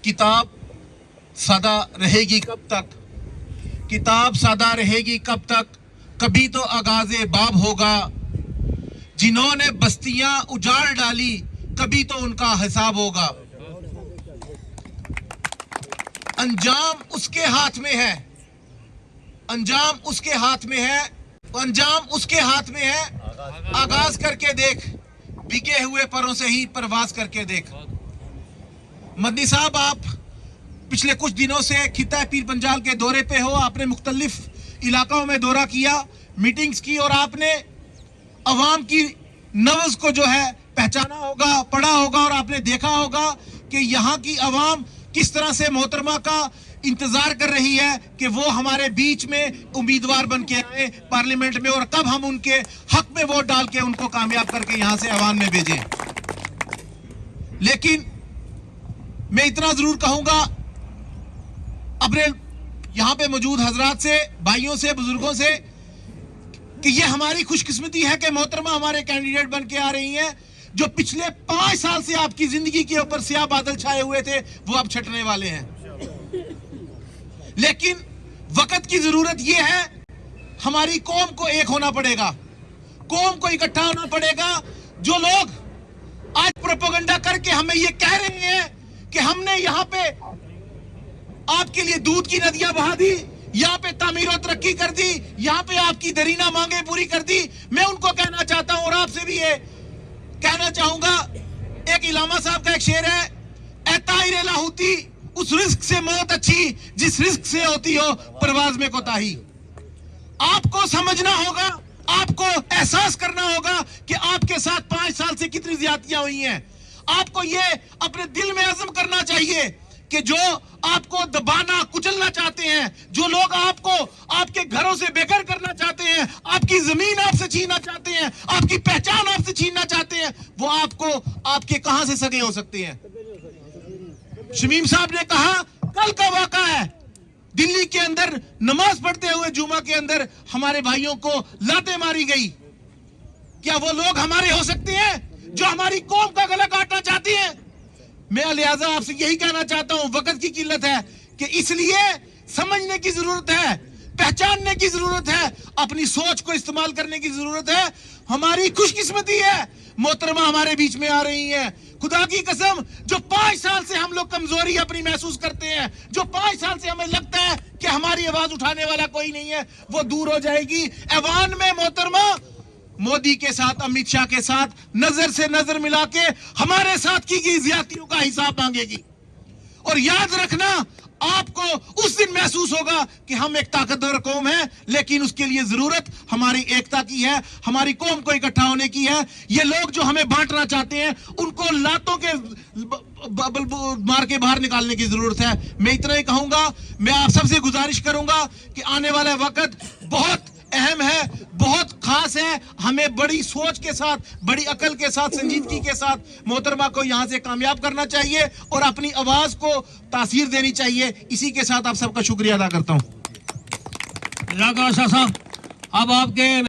किताब सदा रहेगी कब तक, किताब सदा रहेगी कब तक, कभी तो आगाज़े बाब होगा। जिन्होंने बस्तियां उजाड़ डाली कभी तो उनका हिसाब होगा। अंजाम उसके हाथ में है, अंजाम उसके हाथ में है, अंजाम उसके हाथ में है। आगाज करके देख, बिके हुए परों से ही परवाज करके देख। मदनी साहब, आप पिछले कुछ दिनों से खिता पीर पंजाल के दौरे पे हो। आपने मुख्तलिफ इलाकों में दौरा किया, मीटिंग्स की, और आपने अवाम की नब्ज़ को जो है पहचाना होगा, पढ़ा होगा, और आपने देखा होगा कि यहाँ की अवाम किस तरह से मोहतरमा का इंतजार कर रही है कि वो हमारे बीच में उम्मीदवार बन के आए पार्लियामेंट में, और कब हम उनके हक में वोट डाल के उनको कामयाब करके यहाँ से अवाम में भेजें। लेकिन मैं इतना जरूर कहूंगा अपने यहाँ पे मौजूद हजरात से, भाइयों से, बुजुर्गों से, कि ये हमारी खुशकिस्मती है कि मोहतरमा हमारे कैंडिडेट बन के आ रही हैं, जो पिछले 5 साल से आपकी जिंदगी के ऊपर स्याह बादल छाए हुए थे, वो अब छटने वाले हैं। लेकिन वक्त की जरूरत यह है, हमारी कौम को एक होना पड़ेगा, कौम को इकट्ठा होना पड़ेगा। जो लोग आज प्रोपेगेंडा करके हमें ये कह रहे हैं कि हमने यहाँ पे आपके लिए दूध की नदियां बहा दी, यहाँ पे तामीर और तरक्की कर दी, यहाँ पे आपकी दरीना मांगे पूरी कर दी, मैं उनको कहना चाहता हूं, और आपसे भी ये कहना चाहूंगा, एक इलामा साहब का एक शेर है, ए ताहिर लाहौती, उस रिस्क से मौत अच्छी जिस रिस्क से होती हो परवाज में कोताही। आपको समझना होगा, आपको एहसास करना होगा कि आपके साथ 5 साल से कितनी ज्यादतियां हुई हैं। आपको ये अपने दिल में अज़्म करना चाहिए कि जो आपको दबाना कुचलना चाहते हैं, जो लोग आपको आपके घरों से बेघर करना चाहते हैं, आपकी जमीन आपसे छीनना चाहते हैं, आपकी पहचान आपसे छीनना चाहते हैं, वो आपको आपके कहां से सगे हो सकते हैं। शमीम साहब ने कहा, कल का वाक़ा है, दिल्ली के अंदर नमाज पढ़ते हुए जुमा के अंदर हमारे भाइयों को लातें मारी गई। क्या वो लोग हमारे हो सकते हैं जो हमारी कौम का गला काटना चाहती हैं? मैं लिहाजा आपसे यही कहना चाहता हूं, वक्त की किल्लत है कि इसलिए समझने की जरूरत है, पहचानने की जरूरत है, अपनी सोच को इस्तेमाल करने की जरूरत है। हमारी खुशकिस्मती है मोहतरमा हमारे बीच में आ रही हैं। खुदा की कसम, जो 5 साल से हम लोग कमजोरी अपनी महसूस करते हैं, जो 5 साल से हमें लगता है कि हमारी आवाज उठाने वाला कोई नहीं है, वो दूर हो जाएगी। ऐवान में मोहतरमा मोदी के साथ, अमित शाह के साथ नजर से नजर मिला के हमारे साथ की गई ज्यादतियों का हिसाब मांगेगी। और याद रखना, आपको उस दिन महसूस होगा कि हम एक ताकतवर कौम है, लेकिन उसके लिए जरूरत हमारी एकता की है, हमारी कौम को इकट्ठा होने की है। ये लोग जो हमें बांटना चाहते हैं, उनको लातों के मार के बाहर निकालने की जरूरत है। मैं इतना ही कहूंगा, मैं आप सबसे गुजारिश करूंगा कि आने वाला वक्त बहुत अहम है, बहुत खास है। हमें बड़ी सोच के साथ, बड़ी अकल के साथ, संजीदगी के साथ मोहतरमा को यहाँ से कामयाब करना चाहिए और अपनी आवाज को तासीर देनी चाहिए। इसी के साथ आप सबका शुक्रिया अदा करता हूँ। अब आपके